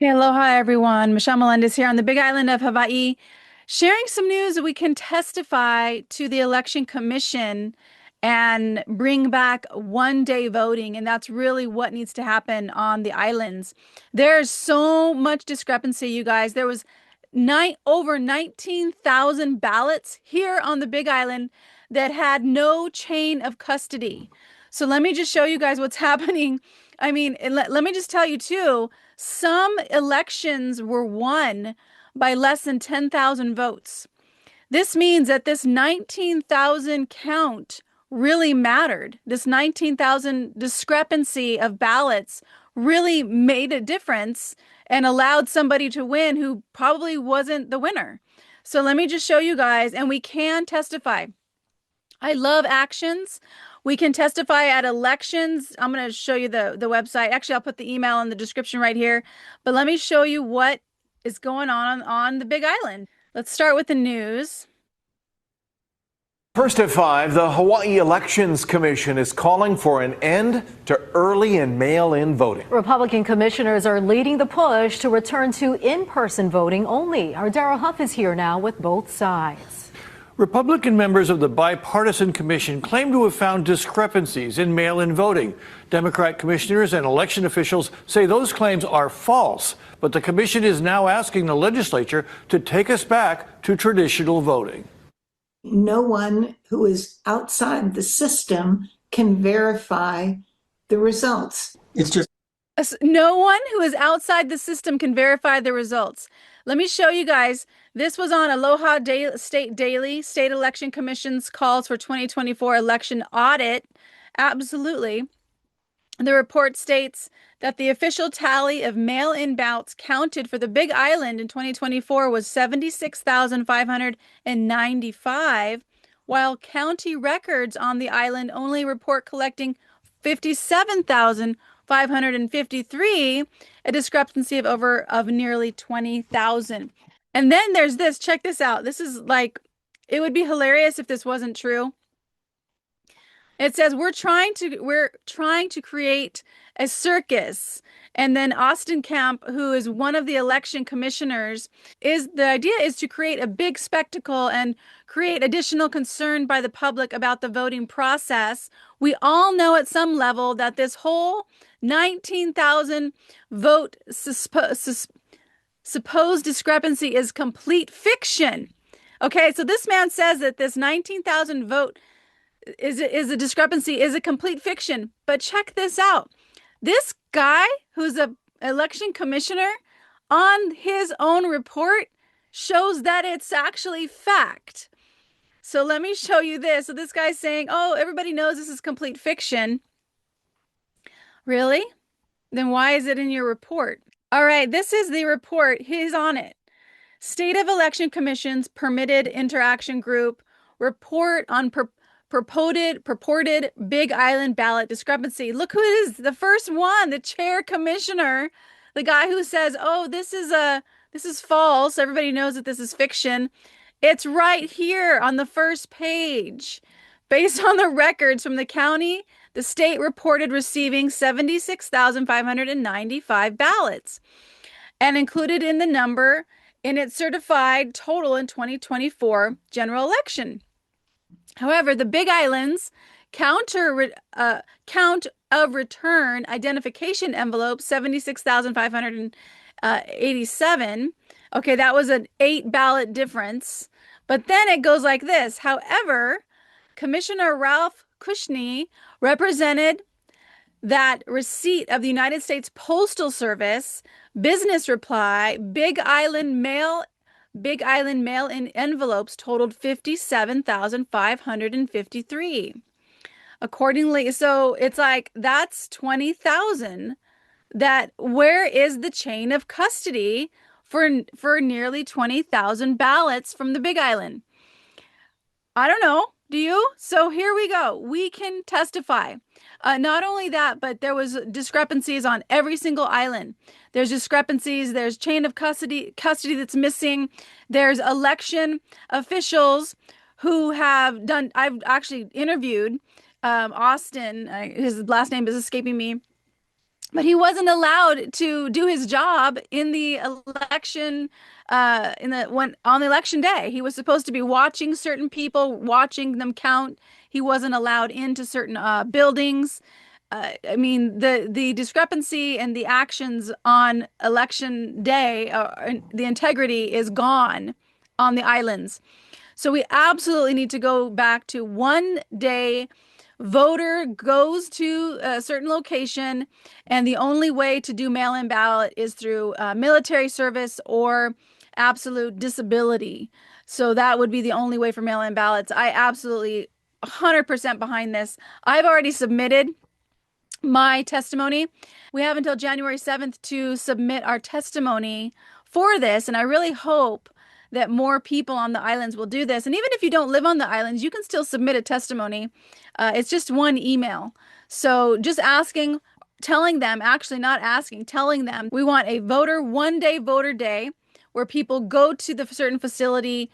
Hey, aloha, everyone. Michelle Melendez here on the Big Island of Hawaii, sharing some news that we can testify to the Election Commission and bring back one-day voting. And that's really what needs to happen on the islands. There's so much discrepancy, you guys. There was over 19,000 ballots here on the Big Island that had no chain of custody. So let me just show you guys what's happening. I mean, let me just tell you too. Some elections were won by less than 10,000 votes. This means that this 19,000 count really mattered. This 19,000 discrepancy of ballots really made a difference and allowed somebody to win who probably wasn't the winner. So let me just show you guys, and we can testify. I love actions. We can testify at elections. I'm going to show you the website. Actually, I'll put the email in the description right here. But let me show you what is going on the Big Island. Let's start with the news. First at 5, the Hawaiʻi Elections Commission is calling for an end to early and mail-in voting. Republican commissioners are leading the push to return to in-person voting only. Our Darrell Huff is here now with both sides. Republican members of the bipartisan commission claim to have found discrepancies in mail-in voting. Democrat commissioners and election officials say those claims are false, but the commission is now asking the legislature to take us back to traditional voting. No one who is outside the system can verify the results. It's just no one who is outside the system can verify the results. Let me show you guys. This was on Aloha State Daily. State Election Commission's calls for 2024 election audit. Absolutely. The report states that the official tally of mail-in ballots counted for the Big Island in 2024 was 76,595, while county records on the island only report collecting 57,553, a discrepancy of nearly 20,000. And then there's this, check this out. This is like, it would be hilarious if this wasn't true. It says we're trying to create a circus. And then Austin Camp, who is one of the election commissioners, the idea is to create a big spectacle and create additional concern by the public about the voting process. We all know at some level that this whole 19,000 vote supposed discrepancy is complete fiction. Okay, so this man says that this 19,000 vote is a discrepancy, is a complete fiction. But check this out. This guy who's an election commissioner on his own report shows that it's actually fact. So let me show you this. So this guy's saying, oh, everybody knows this is complete fiction. Really? Then why is it in your report? All right, this is the report. He's on it. State of Election Commission's Permitted Interaction Group report on purported Big Island ballot discrepancy. Look who it is. The first one, the chair commissioner, the guy who says, oh, this is false. Everybody knows that this is fiction. It's right here on the first page. Based on the records from the county, the state reported receiving 76,595 ballots, and included in the number in its certified total in 2024 general election. However, the Big Island's count of return identification envelopes, 76,587. Okay, that was an 8 ballot difference. But then it goes like this. However, Commissioner Ralph Kushney represented that receipt of the United States Postal Service Business Reply Big Island mail-in envelopes totaled 57,553. Accordingly, so it's like that's 20,000. Where is the chain of custody for nearly 20,000 ballots from the Big Island? I don't know. Do you? So here we go. We can testify. Not only that, but there was discrepancies on every single island. There's discrepancies. There's chain of custody that's missing. There's election officials who have done. I've actually interviewed Austin. His last name is escaping me. But he wasn't allowed to do his job in the election, on the election day. He was supposed to be watching certain people, watching them count. He wasn't allowed into certain buildings. I mean, the discrepancy and the actions on election day, the integrity is gone on the islands. So we absolutely need to go back to one day. Voter goes to a certain location, and the only way to do mail-in ballot is through military service or absolute disability. So that would be the only way for mail-in ballots. I absolutely 100% behind this. I've already submitted my testimony. We have until January 7th to submit our testimony for this, and I really hope that more people on the islands will do this. And even if you don't live on the islands, you can still submit a testimony. It's just one email. So just asking, telling them, actually not asking, telling them we want a one day voter day where people go to the certain facility,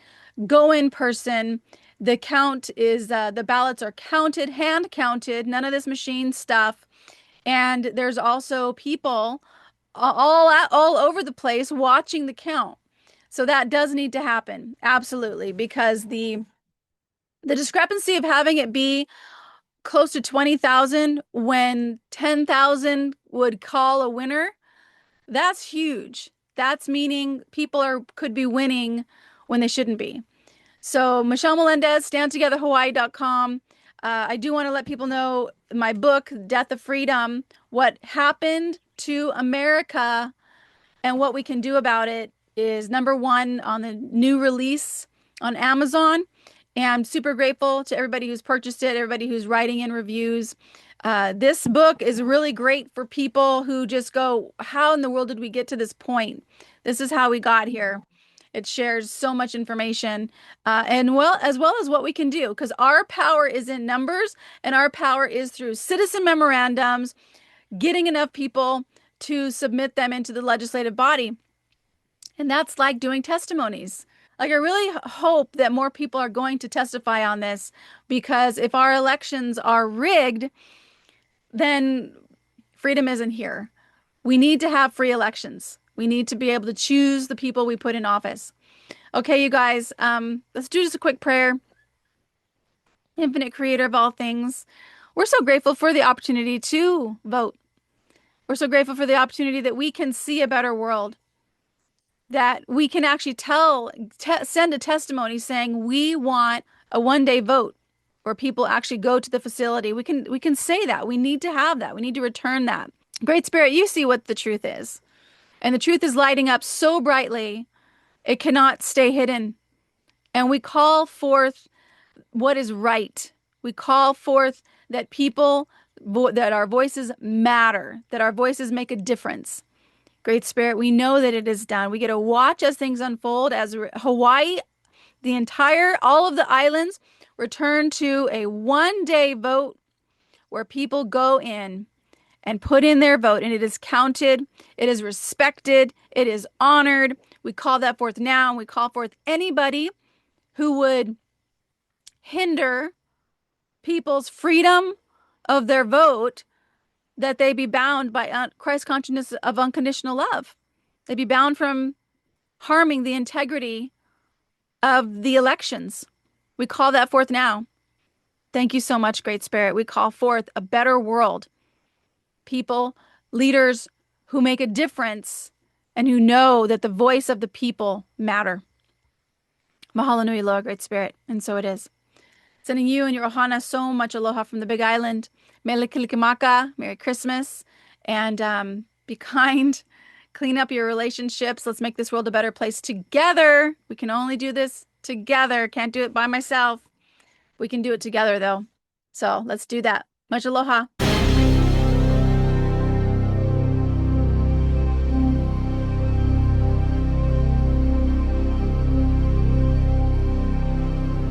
go in person. The count is, the ballots are counted, hand counted, none of this machine stuff. And there's also people all over the place watching the count. So that does need to happen, absolutely, because the discrepancy of having it be close to 20,000 when 10,000 would call a winner, that's huge. That's meaning people could be winning when they shouldn't be. So Michelle Melendez, standtogetherhawaii.com. I do want to let people know my book, Death of Freedom, what happened to America and what we can do about it, is #1 on the new release on Amazon. And I'm super grateful to everybody who's purchased it, everybody who's writing in reviews. This book is really great for people who just go, how in the world did we get to this point? This is how we got here. It shares so much information, and as well as what we can do, because our power is in numbers, and our power is through citizen memorandums, getting enough people to submit them into the legislative body. And that's like doing testimonies. Like, I really hope that more people are going to testify on this, because if our elections are rigged, then freedom isn't here. We need to have free elections. We need to be able to choose the people we put in office. Okay, you guys, let's do just a quick prayer. Infinite creator of all things, we're so grateful for the opportunity to vote. We're so grateful for the opportunity that we can see a better world, that we can actually send a testimony saying we want a one-day vote where people actually go to the facility. We can say that. We need to have that. We need to return that. Great Spirit, you see what the truth is. And the truth is lighting up so brightly, it cannot stay hidden. And we call forth what is right. We call forth that that our voices matter, that our voices make a difference. Great Spirit, we know that it is done. We get to watch as things unfold, as Hawaii, all of the islands return to a one-day vote where people go in and put in their vote, and it is counted, it is respected, it is honored. We call that forth now, and we call forth anybody who would hinder people's freedom of their vote, that they be bound by Christ's consciousness of unconditional love. They be bound from harming the integrity of the elections. We call that forth now. Thank you so much, Great Spirit. We call forth a better world. People, leaders who make a difference and who know that the voice of the people matter. Mahalo nui loa, Great Spirit. And so it is. Sending you and your ohana so much aloha from the Big Island. Mele Kalikimaka, Merry Christmas, and be kind. Clean up your relationships. Let's make this world a better place together. We can only do this together. Can't do it by myself. We can do it together, though. So let's do that. Much aloha.